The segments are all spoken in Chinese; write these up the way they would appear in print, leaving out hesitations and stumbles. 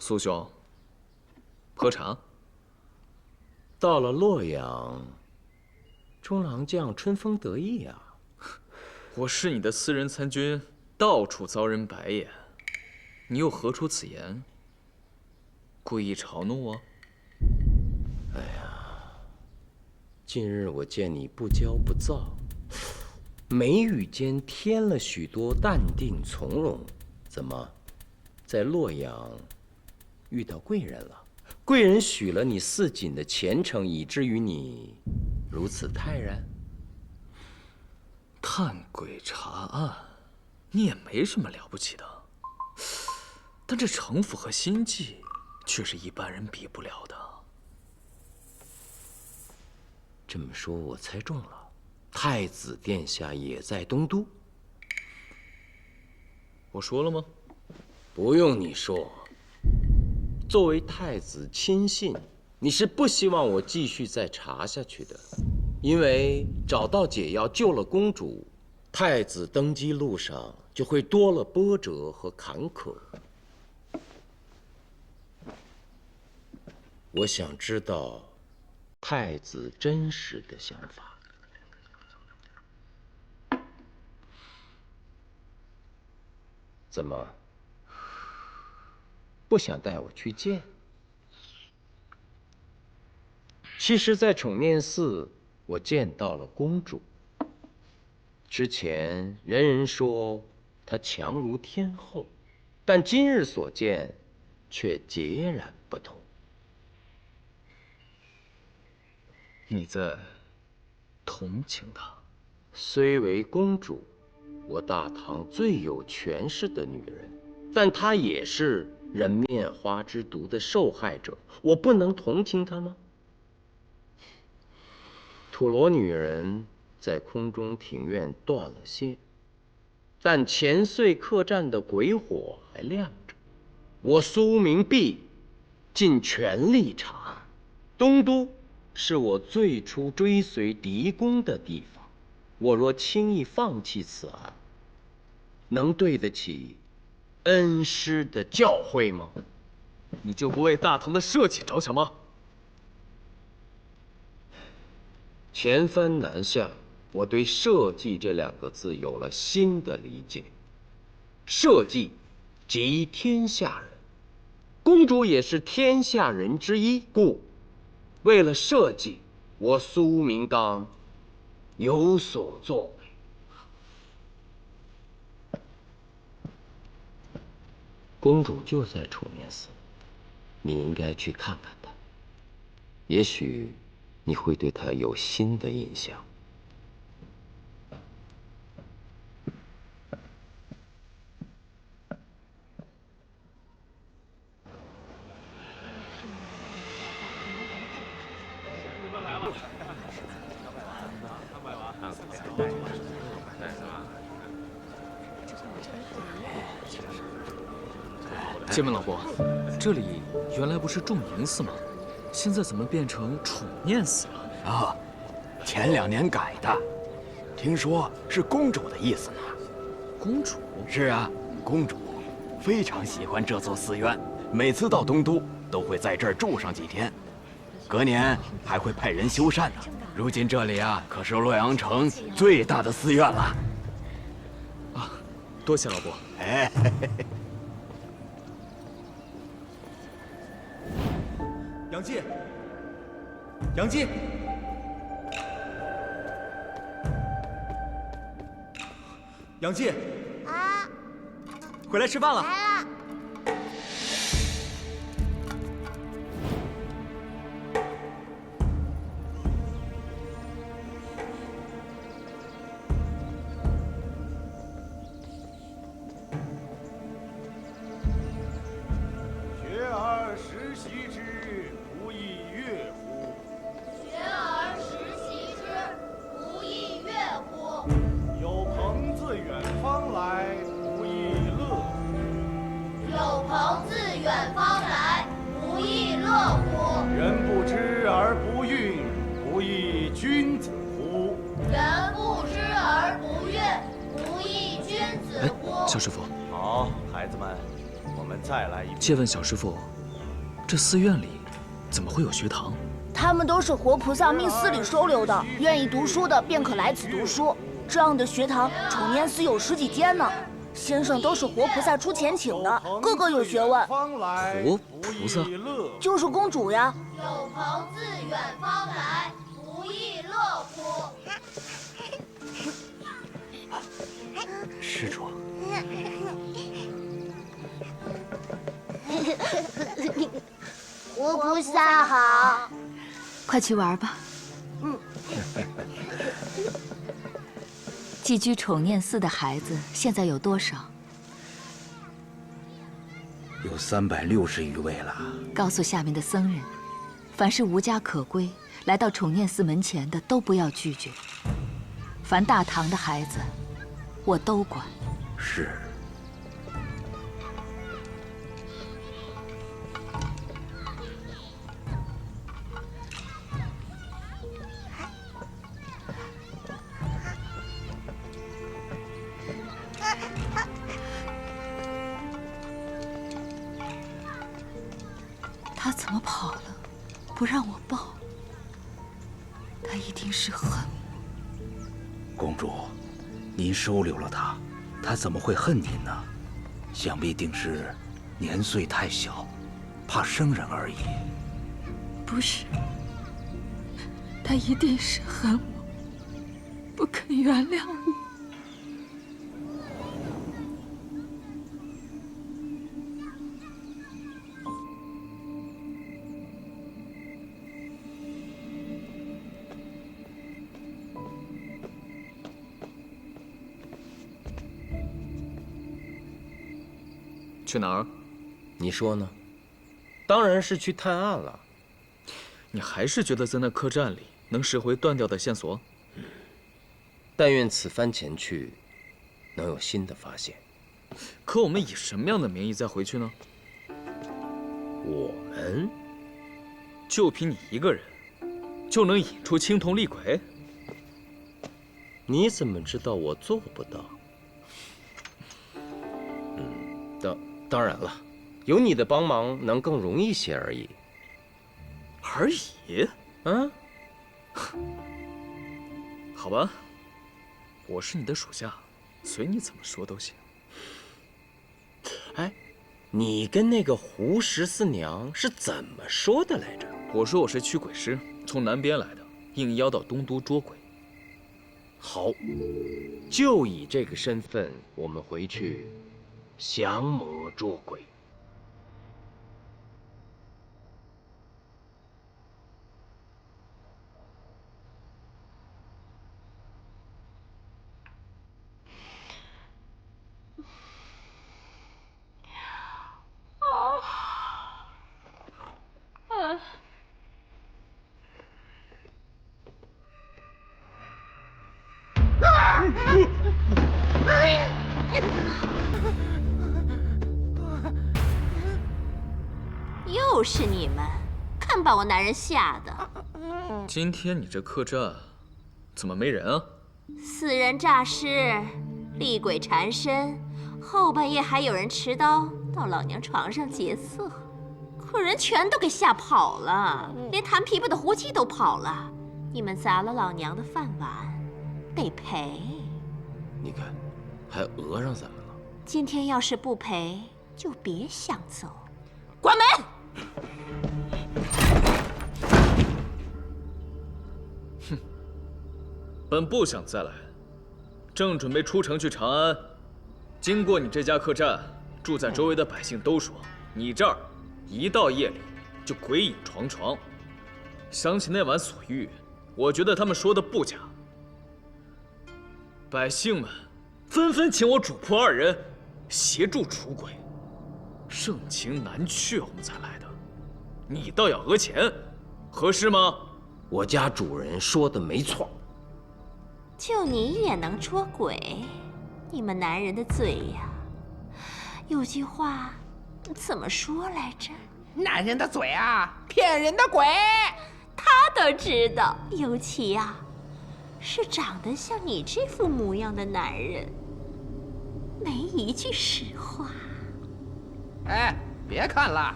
苏兄，喝茶。到了洛阳，中郎将春风得意啊。我是你的私人参军，到处遭人白眼，你又何出此言？故意嘲弄我？哎呀，近日我见你不骄不躁，眉宇间添了许多淡定从容。怎么，在洛阳遇到贵人了？贵人许了你似锦的前程，以至于你如此泰然？探鬼查案，你也没什么了不起的，但这城府和心计，却是一般人比不了的。这么说，我猜中了，太子殿下也在东都。我说了吗？不用你说。作为太子亲信，你是不希望我继续再查下去的，因为找到解药救了公主，太子登基路上就会多了波折和坎坷。我想知道太子真实的想法。怎么？不想带我去见？其实，在宠念寺，我见到了公主。之前人人说她强如天后，但今日所见，却截然不同。你在同情她？虽为公主，我大唐最有权势的女人，但她也是人面花之毒的受害者，我不能同情她吗？土罗女人在空中庭院断了线，但前岁客栈的鬼火还亮着。我苏明必尽全力查案。东都是我最初追随狄公的地方，我若轻易放弃此案，能对得起恩师的教诲吗？你就不为大唐的社稷着想吗？前番南下，我对社稷这两个字有了新的理解。社稷即天下人，公主也是天下人之一，故为了社稷，我苏明当有所作为。公主就在宠念寺，你应该去看看她，也许你会对她有新的印象。借问老伯，这里原来不是仲宁寺吗？现在怎么变成宠念寺了？啊，前2年改的，听说是公主的意思呢。公主？是啊，公主非常喜欢这座寺院，每次到东都都会在这儿住上几天，隔年还会派人修缮呢。如今这里啊，可是洛阳城最大的寺院了。啊，多谢老伯。哎。杨继，杨继，杨继，啊，回来吃饭了。来了。学而时习之，不亦乐乎？学而时习之，不亦乐乎？有朋自远方来，不亦乐乎？有朋自远方来，不亦乐乎？人不知而不愠，不亦君子乎？人不知而不愠，不亦君子乎？小师傅，好，孩子们，我们再来一遍。借问小师傅，这寺院里怎么会有学堂？他们都是活菩萨命寺里收留的，愿意读书的便可来此读书。这样的学堂，崇念寺有10几间呢。先生都是活菩萨出钱请的，个个有学问。活菩萨就是公主呀。有朋自远方来，不亦乐乎？施主，活菩萨好。快去玩吧。寄居宠念寺的孩子现在有多少？有360余位了。告诉下面的僧人，凡是无家可归来到宠念寺门前的，都不要拒绝。凡大唐的孩子，我都管。是。他怎么跑了？不让我抱。他一定是恨我。公主，您收留了他，他怎么会恨您呢？想必定是年岁太小，怕生人而已。不是，他一定是恨我，不肯原谅我。去哪儿？你说呢？当然是去探案了。你还是觉得在那客栈里能拾回断掉的线索？但愿此番前去，能有新的发现。可我们以什么样的名义再回去呢？我们就凭你一个人，就能引出青铜厉鬼？你怎么知道我做不到？当然了，有你的帮忙能更容易些而已。而已？嗯，好吧，我是你的属下，随你怎么说都行。哎，你跟那个胡14娘是怎么说的来着？我说我是驱鬼师，从南边来的，应邀到东都捉鬼。好，就以这个身份，我们回去降魔捉鬼。又是你们，看把我男人吓的。今天你这客栈怎么没人啊？死人诈尸，厉鬼缠身，后半夜还有人持刀到老娘床上劫色，客人全都给吓跑了，连弹琵琶的胡姬都跑了。你们砸了老娘的饭碗，得赔。你看，还讹上咱们了。今天要是不赔，就别想走。关门！哼，本不想再来，正准备出城去长安，经过你这家客栈，住在周围的百姓都说你这儿一到夜里就鬼影幢幢。想起那晚所遇，我觉得他们说的不假。百姓们纷纷请我主仆2人协助除鬼，盛情难却，我们才来的。你倒要讹钱，合适吗？我家主人说的没错。就你也能捉鬼？你们男人的嘴呀，有句话怎么说来着？男人的嘴啊，骗人的鬼。他都知道，尤其呀，是长得像你这副模样的男人，没一句实话。哎，别看了，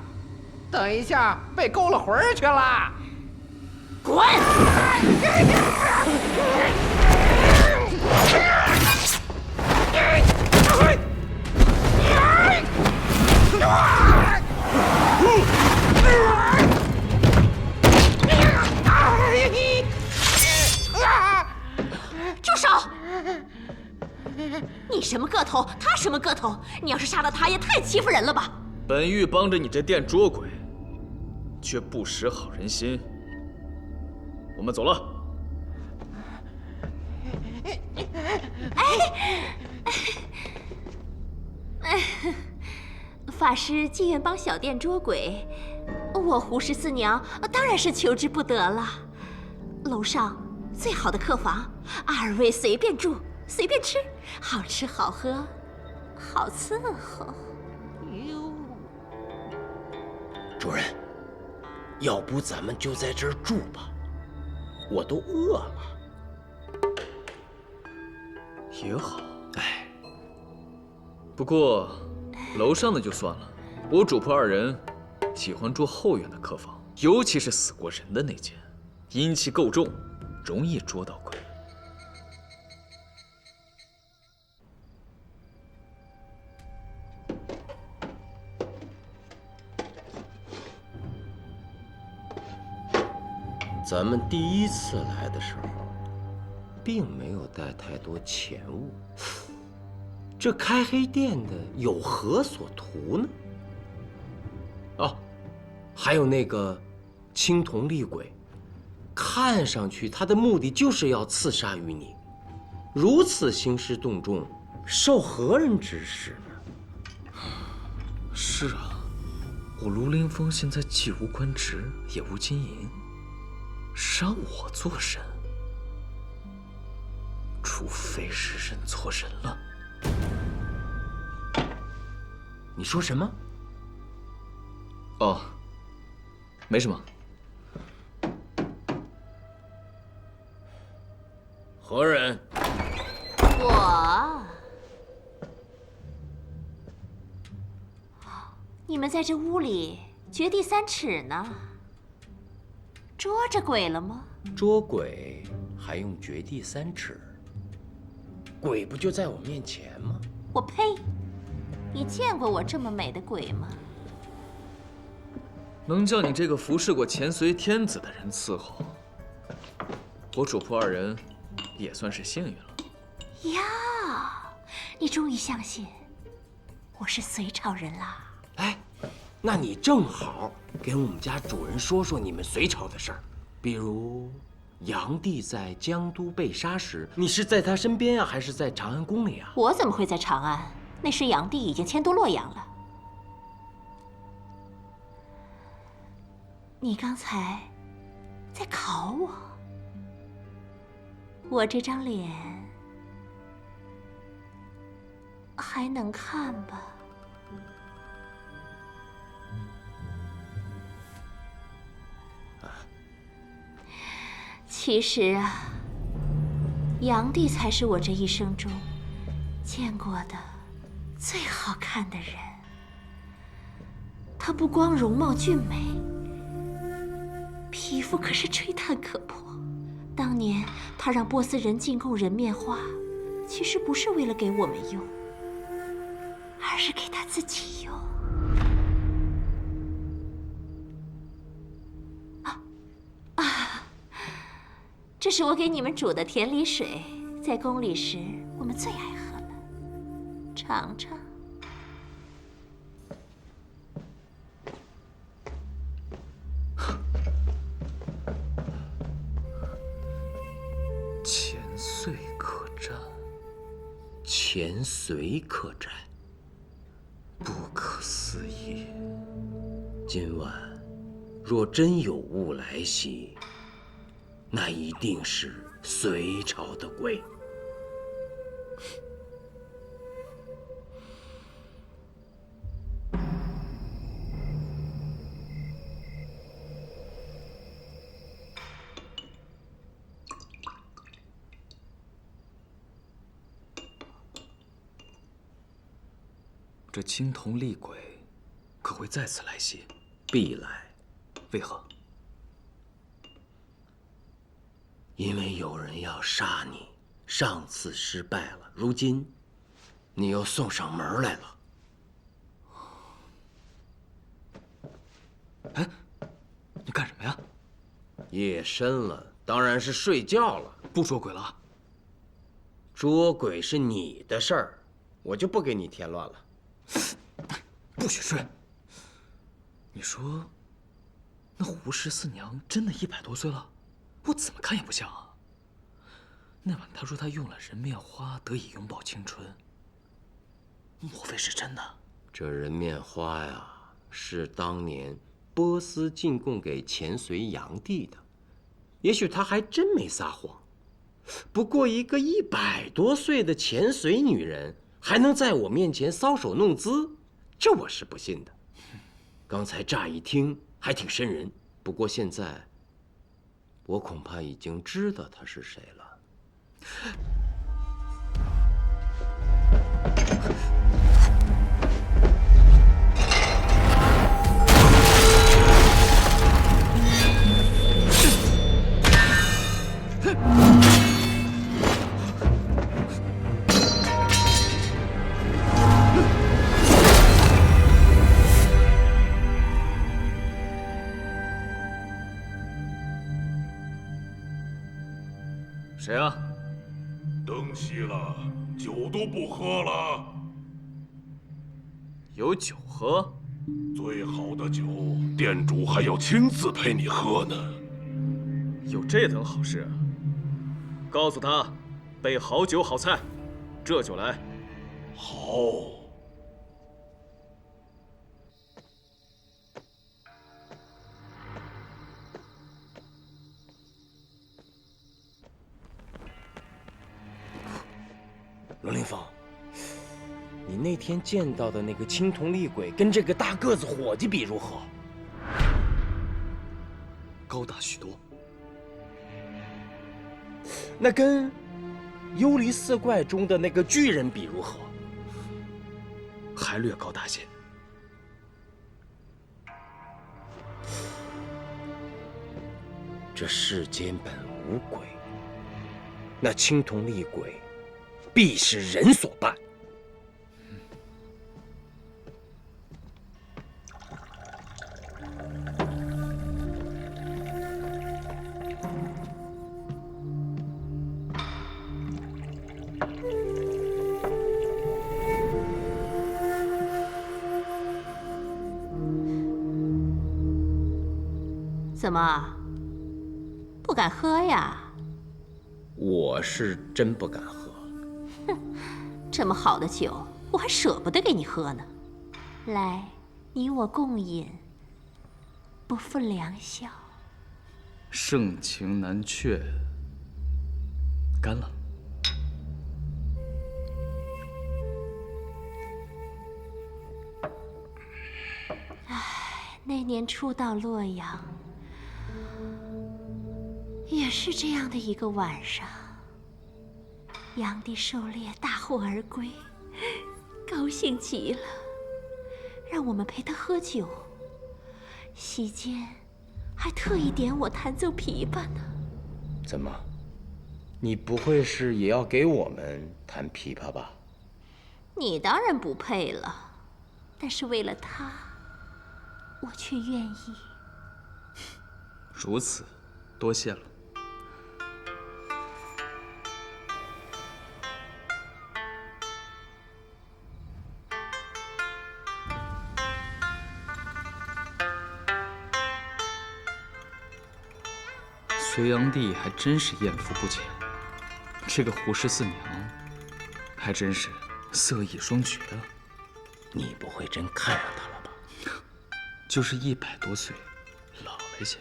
等一下被勾了魂儿去了。滚！住手！你什么个头？他什么个头？你要是杀了他，也太欺负人了吧！本欲帮着你这电捉鬼，却不识好人心。我们走了。法师既愿帮小店捉鬼，我胡十四娘当然是求之不得了。楼上最好的客房，二位随便住，随便吃，好吃好喝，好伺候。主人，要不咱们就在这儿住吧，我都饿了。也好，哎，不过楼上的就算了，我主仆二人喜欢住后院的客房，尤其是死过人的那间，阴气够重，容易捉到鬼。咱们第一次来的时候，并没有带太多钱物。这开黑店的有何所图呢？哦，还有那个青铜厉鬼，看上去他的目的就是要刺杀于你，如此兴师动众，受何人指使呢？是啊，我卢凌风现在既无官职，也无金银，让我做神，除非是认错人了。你说什么？哦，没什么。何人？我。你们在这屋里掘地三尺呢，捉着鬼了吗？捉鬼还用掘地三尺？鬼不就在我面前吗？我呸！你见过我这么美的鬼吗？能叫你这个服侍过钱随天子的人伺候，我主仆二人也算是幸运了。呀，你终于相信我是隋朝人啦？哎，那你正好给我们家主人说说你们隋朝的事儿，比如炀帝在江都被杀时，你是在他身边啊，还是在长安宫里啊？我怎么会在长安？那时炀帝已经迁都洛阳了。你刚才在考我，我这张脸还能看吧？其实啊，炀帝才是我这一生中见过的最好看的人。他不光容貌俊美，皮肤可是吹弹可破。当年他让波斯人进贡人面花，其实不是为了给我们用，而是给他自己用。这是我给你们煮的甜梨水，在宫里时我们最爱喝了，尝尝。钱遂客栈，钱隋客栈，不可思议。今晚若真有物来袭，那一定是隋朝的鬼。这青铜厉鬼可会再次来袭？必来。为何？因为有人要杀你，上次失败了，如今你又送上门来了。哎，你干什么呀？夜深了，当然是睡觉了。不捉鬼了？捉鬼是你的事儿，我就不给你添乱了。不许睡！你说，那胡氏四娘真的100多岁了？我怎么看也不像啊。那晚她说她用了人面花得以永葆青春，莫非是真的？这人面花呀，是当年波斯进贡给前隋炀帝的，也许他还真没撒谎。不过一个100多岁的前隋女人还能在我面前搔首弄姿，这我是不信的。刚才乍一听还挺瘆人，不过现在我恐怕已经知道她是谁了。谁啊？灯熄了，酒都不喝了。有酒喝？最好的酒，店主还要亲自陪你喝呢。有这等好事？告诉他，备好酒好菜，这就来。好。罗凌风，你那天见到的那个青铜厉鬼，跟这个大个子伙计比如何？高大许多。那跟幽离四怪中的那个巨人比如何？还略高大些。这世间本无鬼，那青铜厉鬼必是人所扮。怎么，不敢喝呀？我是真不敢喝。这么好的酒，我还舍不得给你喝呢。来，你我共饮，不负良宵。盛情难却，干了。那年初到洛阳，也是这样的一个晚上。炀帝狩猎大获而归，高兴极了，让我们陪他喝酒。席间还特意点我弹奏琵琶呢。怎么，你不会是也要给我们弹琵琶吧？你当然不配了，但是为了他，我却愿意。如此，多谢了。隋炀帝还真是艳福不浅，这个胡氏四娘还真是色艺双绝啊！你不会真看上她了吧？就是100多岁，老了些。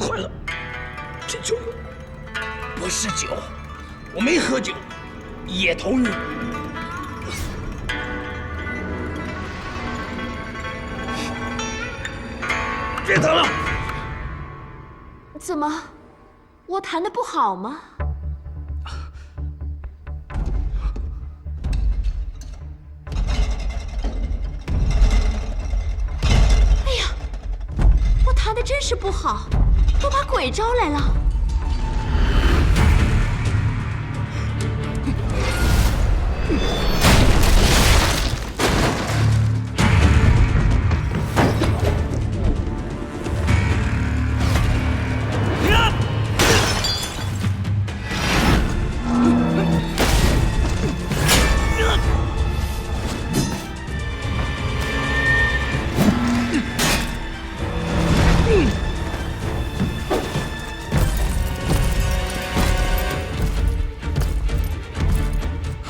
坏了，这酒不是酒，我没喝酒。野头女。别弹了！怎么，我弹的不好吗？哎呀，我弹的真是不好，都把鬼招来了。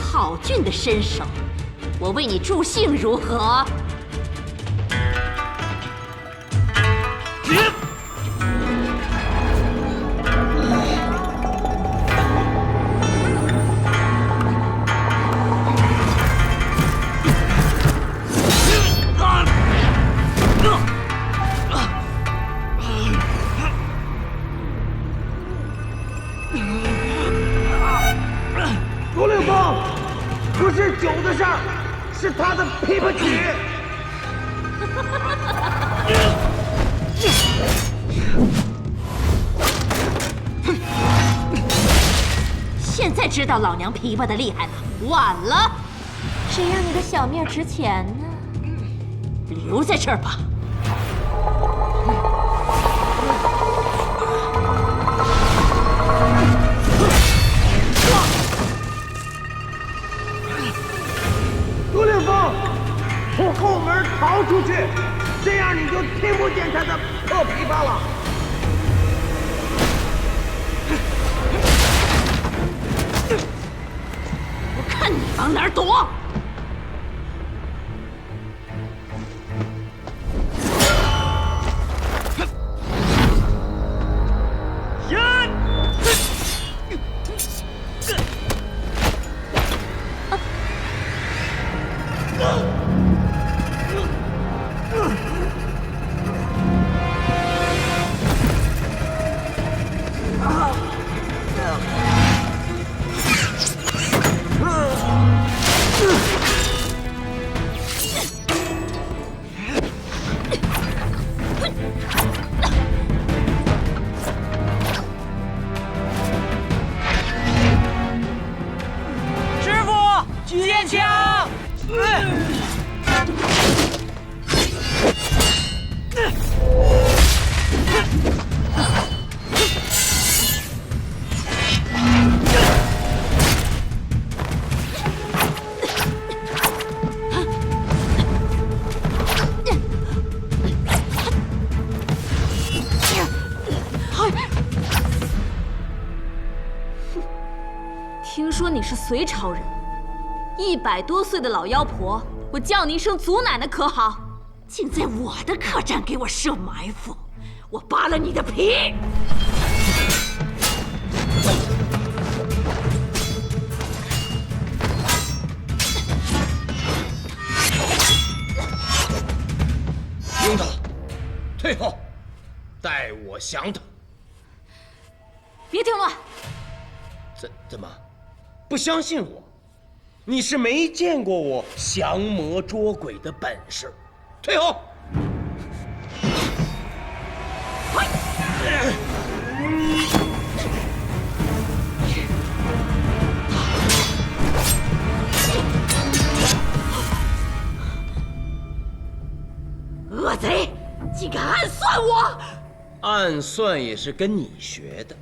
好俊的身手，我为你助兴如何？独领风，不是酒的事儿，是他的琵琶曲。现在知道老娘琵琶的厉害了，晚了。谁让你的小命值钱呢？留在这儿吧。独领风，从后门逃出去，这样你就听不见他的破琵琶了。我看你往哪儿躲！师傅，剑枪！听说你是隋朝人，100多岁的老妖婆，我叫你一声祖奶奶可好？竟在我的客栈给我设埋伏，我扒了你的皮！樱桃，退后，待我降他。别听乱！怎么，不相信我？你是没见过我降魔捉鬼的本事。退后！恶贼，竟敢暗算我！暗算也是跟你学的。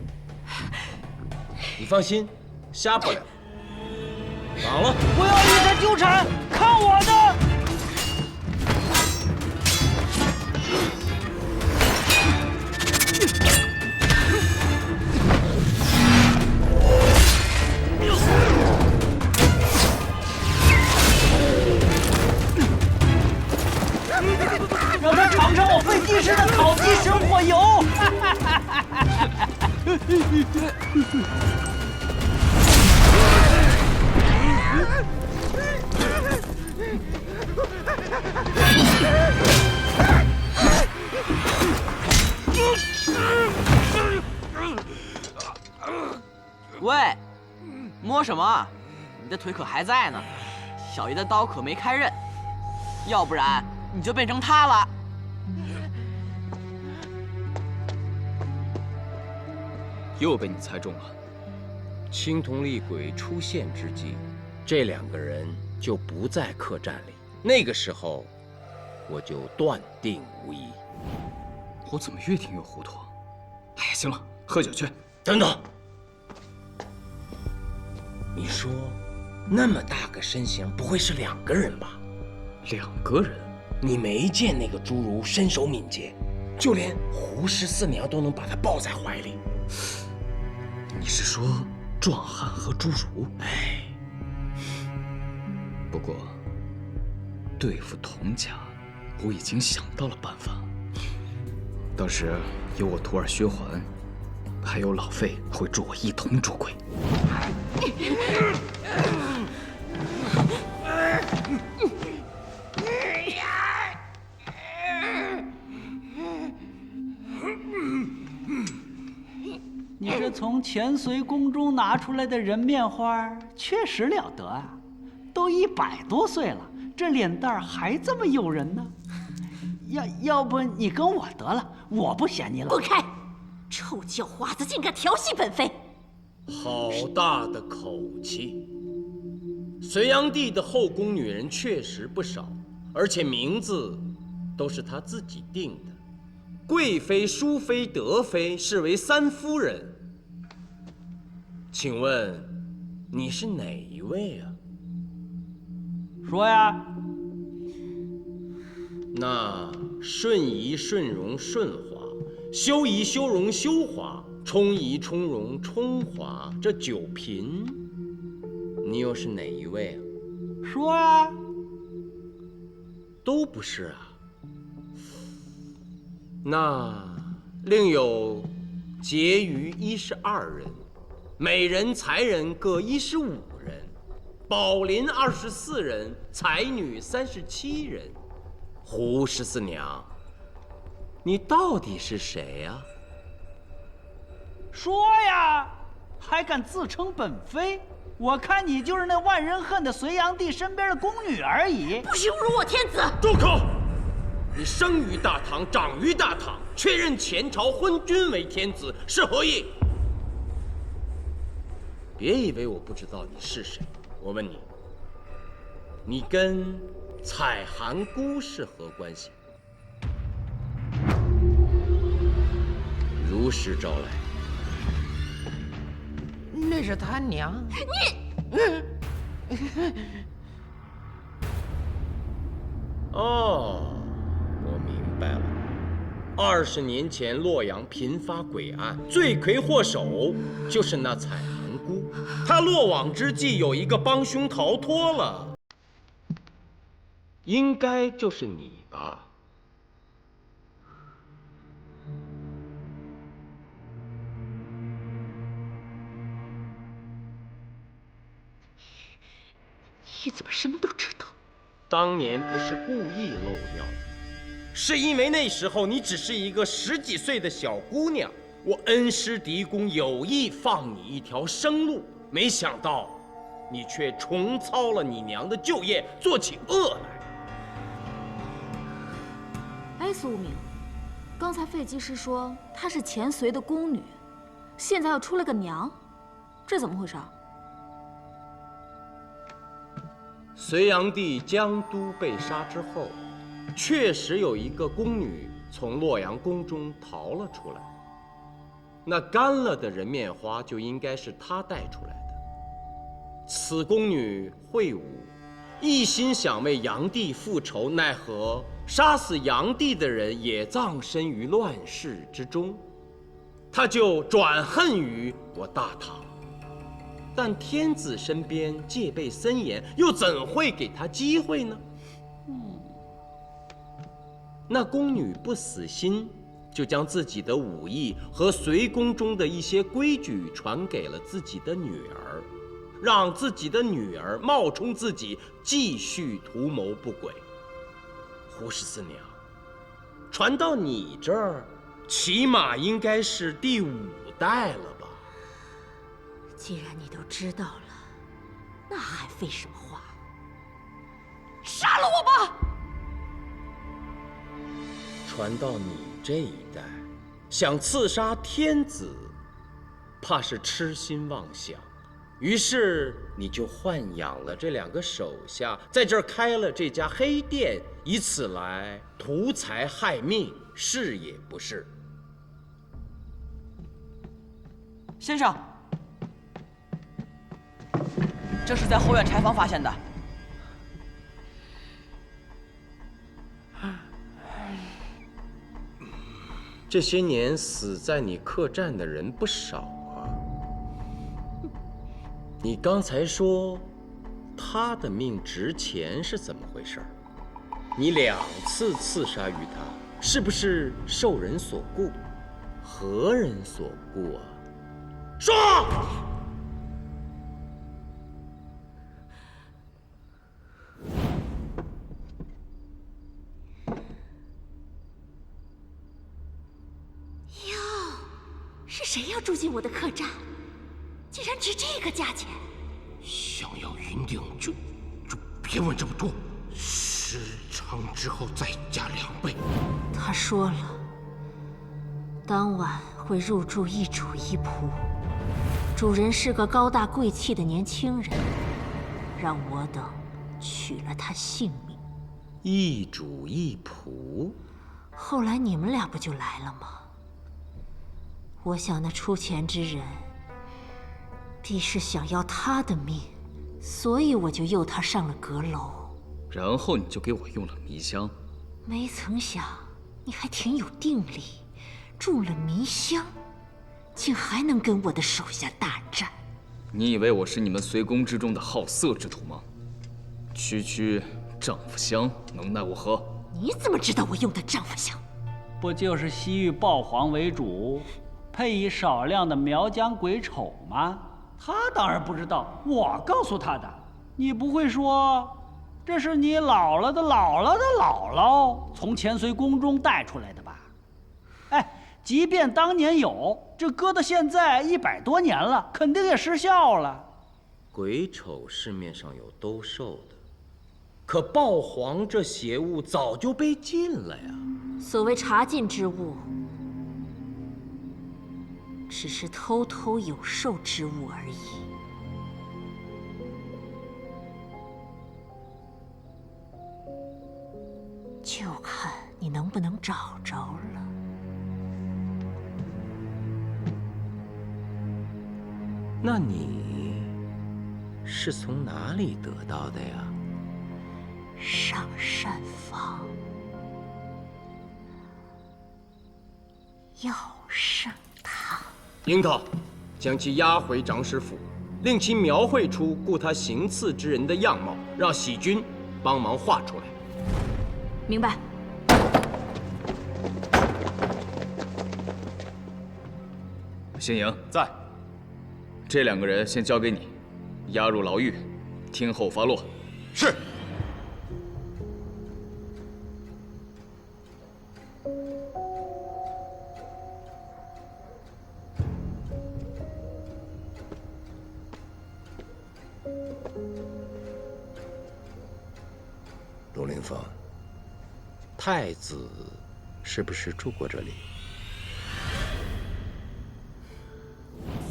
你放心，瞎不了。绑了！不要与他纠缠，看我的！让他尝尝我废帝师的烤鸡神火油！喂，摸什么？你的腿可还在呢，小爷的刀可没开刃，要不然你就变成他了。又被你猜中了。青铜厉鬼出现之际，这2个人就不在客栈里。那个时候，我就断定无疑。我怎么越听越糊涂？哎呀，行了，喝酒去。等等，你说，那么大个身形，不会是2个人吧？2个人？你没见那个侏儒身手敏捷，就连胡14娘都能把他抱在怀里。你是说壮汉和侏儒？哎，不过对付童家，我已经想到了办法。到时有我徒儿薛环，还有老费会助我一同捉鬼。你这从乾隋宫中拿出来的人面花确实了得啊，都100多岁了，这脸蛋还这么诱人呢。要不你跟我得了，我不嫌你老。滚开！臭叫花子，竟敢调戏本妃！好大的口气！隋炀帝的后宫女人确实不少，而且名字都是他自己定的。贵妃、淑妃、德妃是为3夫人。请问你是哪一位啊？说呀。那顺仪、顺容、顺华，修仪、修容、修华，充仪、充容、充华，这9嫔，你又是哪一位啊？说啊。都不是啊。那另有婕妤12人，美人、才人各15人，宝林24人，才女37人。胡14娘，你到底是谁呀？说呀，还敢自称本妃？我看你就是那万人恨的隋炀帝身边的宫女而已。不许侮辱我天子！住口！你生于大唐，长于大唐，却任前朝昏君为天子，是何意？别以为我不知道你是谁。我问你，你跟采寒姑是何关系？如实招来。那是他娘。哦，我明白了。20年前洛阳频发鬼案，罪魁祸首就是那采寒姑。她落网之际，有一个帮凶逃脱了。应该就是你吧？你怎么什么都知道？当年不是故意漏掉的，是因为那时候你只是一个10几岁的小姑娘，我恩师狄公有意放你一条生路，没想到你却重操了你娘的旧业，做起恶来。哎，苏无名，刚才费技师说她是前隋的宫女，现在又出了个娘，这怎么回事？隋炀帝江都被杀之后，确实有一个宫女从洛阳宫中逃了出来，那干了的人面花就应该是她带出来的。此宫女慧武，一心想为炀帝复仇，奈何杀死炀帝的人也葬身于乱世之中，她就转恨于我大唐。但天子身边戒备森严，又怎会给她机会呢？那宫女不死心，就将自己的武艺和隋宫中的一些规矩传给了自己的女儿。让自己的女儿冒充自己，继续图谋不轨。胡十四娘，传到你这儿，起码应该是第5代了吧？既然你都知道了，那还废什么话？杀了我吧！传到你这一代，想刺杀天子，怕是痴心妄想。于是你就豢养了这2个手下，在这儿开了这家黑店，以此来图财害命，是也不是？先生，这是在后院柴房发现的。这些年死在你客栈的人不少啊。你刚才说他的命值钱是怎么回事？你2次刺杀于他，是不是受人所雇？何人所雇啊？说！是谁要住进我的客栈？竟然值这个价钱！想要云顶就别问这么多，时长之后再加2倍。他说了，当晚会入住一主一仆，主人是个高大贵气的年轻人，让我等取了他性命。一主一仆。后来你们俩不就来了吗？我想那出钱之人必是想要他的命，所以我就诱他上了阁楼。然后你就给我用了迷香。没曾想你还挺有定力，中了迷香，竟还能跟我的手下大战。你以为我是你们随宫之中的好色之徒吗？区丈夫香能奈我何？你怎么知道我用的丈夫香？不就是西域豹皇为主，配以少量的苗疆鬼丑吗？他当然不知道，我告诉他的。你不会说这是你姥姥的姥姥的姥姥从前随宫中带出来的吧？哎，即便当年有，这搁到现在100多年了，肯定也失效了。鬼丑市面上有兜售的，可豹皇这邪物早就被禁了呀。所谓查禁之物，只是偷偷有售之物而已。就看你能不能找着了。那你是从哪里得到的呀？上膳房药圣堂。樱桃，将其押回长史府，令其描绘出雇他行刺之人的样貌，让喜君帮忙画出来。明白。新营在。这2个人先交给你，押入牢狱，听候发落。是。陆凌风，太子是不是住过这里？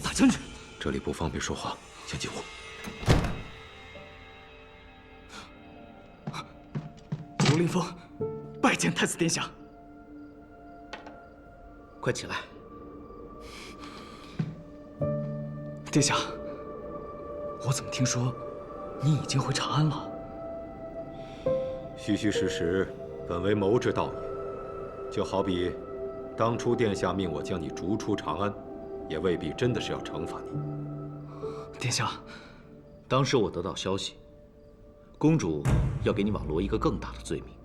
大将军，这里不方便说话，请进屋。陆凌风，拜见太子殿下。快起来。殿下，我怎么听说你已经回长安了？虚虚实实，本为谋之道也。就好比当初殿下命我将你逐出长安，也未必真的是要惩罚你。殿下，当时我得到消息，公主要给你网罗一个更大的罪名。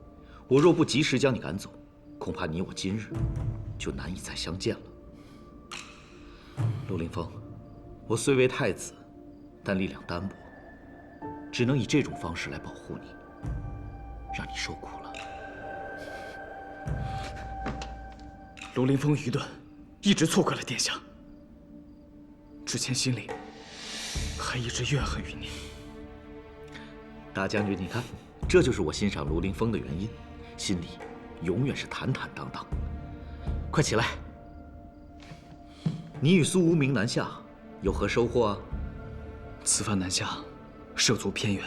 我若不及时将你赶走，恐怕你我今日就难以再相见了。陆凌风，我虽为太子，但力量单薄，只能以这种方式来保护你，让你受苦了。卢凌风愚钝，一直错怪了殿下。之前心里还一直怨恨于您。大将军，你看，这就是我欣赏卢凌风的原因，心里永远是坦坦荡荡。快起来！你与苏无名南下，有何收获啊？此番南下，涉足偏远，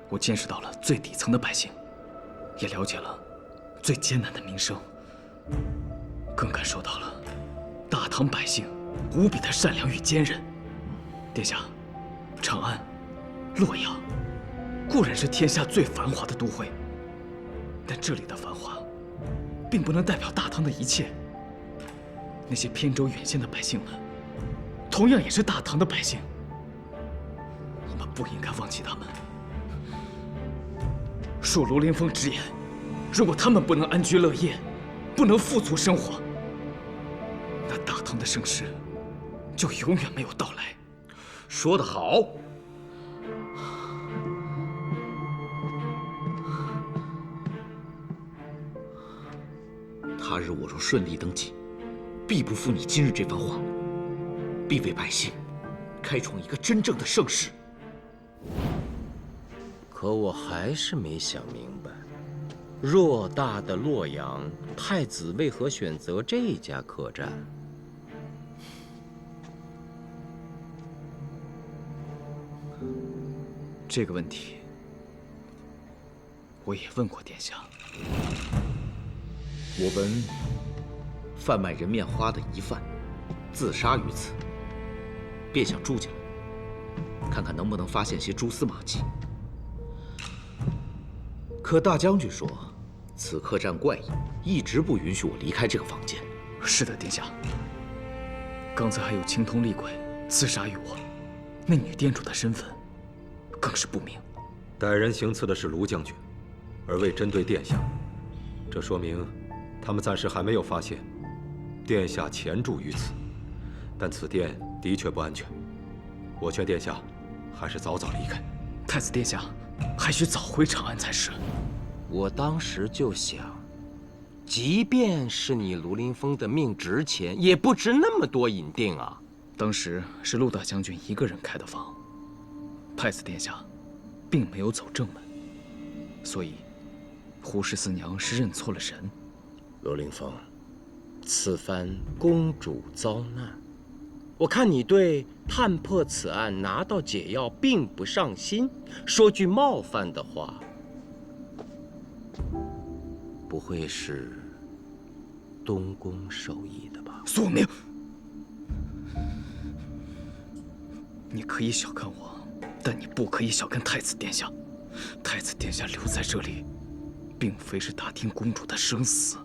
我见识到了最底层的百姓，也了解了最艰难的民生，更感受到了大唐百姓无比的善良与坚韧。殿下，长安、洛阳固然是天下最繁华的都会，但这里的繁华并不能代表大唐的一切。那些偏州远县的百姓们，同样也是大唐的百姓，我们不应该忘记他们。恕卢凌风直言，如果他们不能安居乐业，不能富足生活，那大唐的盛世就永远没有到来。说得好。他日我若顺利登基，必不负你今日这番话，必为百姓开创一个真正的盛世。可我还是没想明白，偌大的洛阳，太子为何选择这家客栈？这个问题，我也问过殿下。我闻贩卖人面花的疑犯自杀于此，便想住进来，看看能不能发现些蛛丝马迹。可大将军说，此客栈怪异，一直不允许我离开这个房间。是的，殿下。刚才还有青铜厉鬼刺杀于我，那女店主的身份更是不明。歹人行刺的是卢将军，而未针对殿下，这说明他们暂时还没有发现殿下潜住于此。但此殿的确不安全，我劝殿下还是早早离开。太子殿下还需早回长安才是。我当时就想，即便是你卢凌风的命值钱，也不值那么多银锭啊。当时是陆大将军一个人开的房，太子殿下并没有走正门，所以胡氏四娘是认错了人。卢凌风，此番公主遭难，我看你对探破此案、拿到解药并不上心。说句冒犯的话，不会是东宫授意的吧？苏无名，你可以小看我，但你不可以小看太子殿下。太子殿下留在这里，并非是打听公主的生死，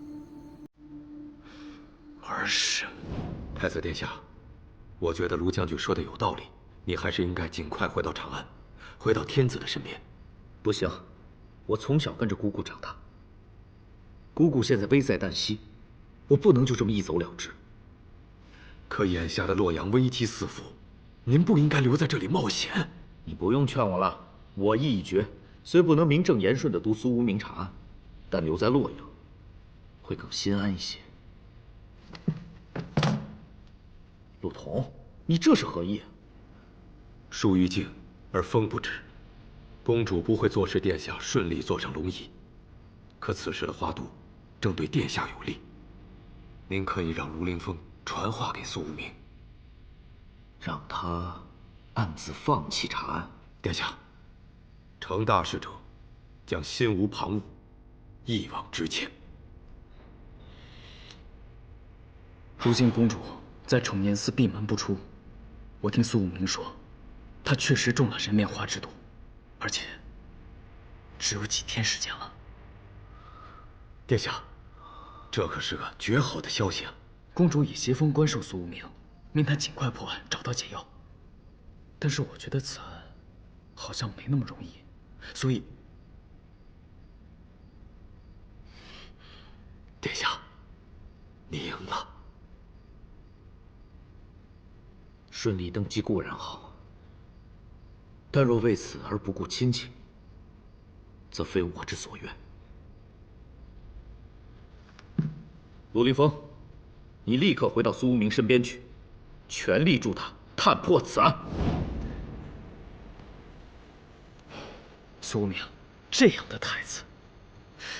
而是……太子殿下，我觉得卢将军说的有道理，你还是应该尽快回到长安，回到天子的身边。不行，我从小跟着姑姑长大，姑姑现在危在旦夕，我不能就这么一走了之。可眼下的洛阳危机四伏，您不应该留在这里冒险。你不用劝我了，我意已决。虽不能名正言顺地督苏无名查案，但留在洛阳会更心安一些。陆童，你这是何意？树欲静而风不止，公主不会坐视殿下顺利坐上龙椅，可此时的花都正对殿下有利，您可以让卢凌风传话给苏无名，让他暗自放弃查案。殿下，成大事者将心无旁骛，一往直前。如今公主在宠念寺闭门不出，我听苏无名说，她确实中了人面花之毒，而且只有几天时间了。殿下，这可是个绝好的消息啊！公主以邪风关授苏无名，命他尽快破案，找到解药。但是我觉得此案好像没那么容易，所以，殿下，你赢了。顺利登基固然好，但若为此而不顾亲情，则非我之所愿。陆凌风，你立刻回到苏无名身边去，全力助他探破此案。苏无名，这样的太子，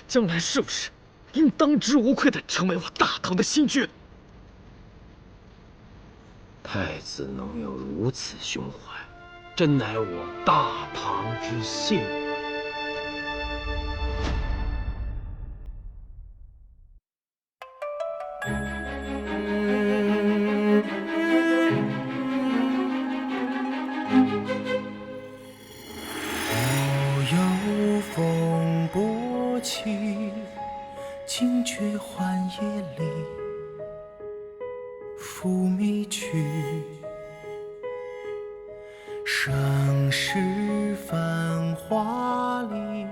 将来是不是应当之无愧地成为我大唐的新君？太子能有如此胸怀，真乃我大唐之幸。有风波起，惊觉寒夜里，拂迷去。盛世繁华里，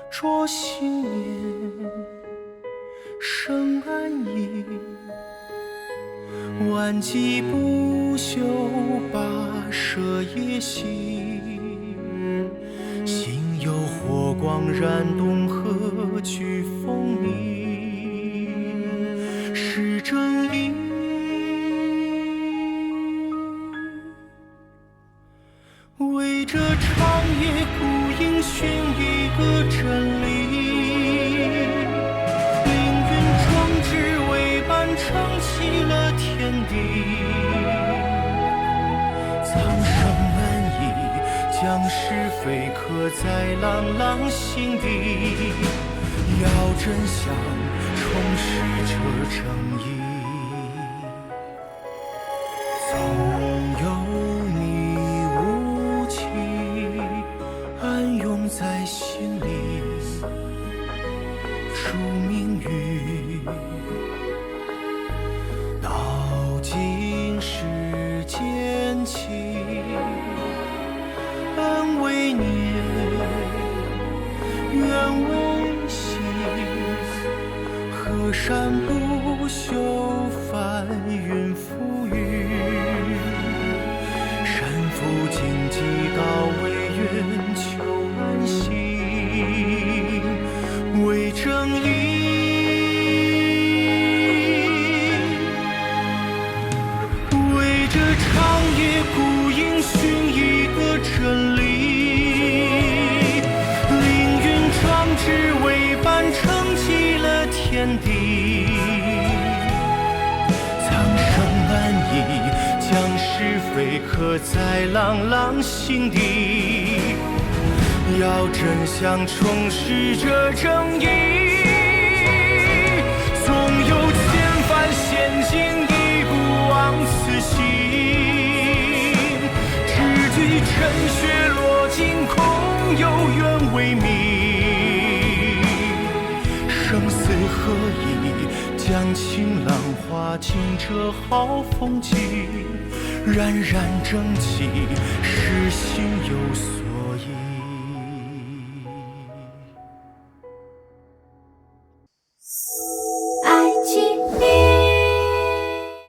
着新年生安逸。万骑不休，跋涉夜行。心有火光燃东河，去风鸣，是正义。为这长夜孤影寻一个真理，凌云壮志为伴撑起了天地。苍生难移，将是非刻在朗朗心底，要真相重拾这正义。总有你无情暗涌在心里，数命运道尽世间情，恩为年，怨为心，河山不休，翻云覆雨，山伏荆棘，高为远，求安心，为正义。为这长夜孤影寻一个真理，凌云壮志为伴撑起了天地。苍生难移，将是非刻在朗朗心底，要真相重拾这正义。总有千帆险境，一不枉此行，只惧尘血落尽，空有缘为名。生死何意，将情浪化尽这好风景，冉冉正气，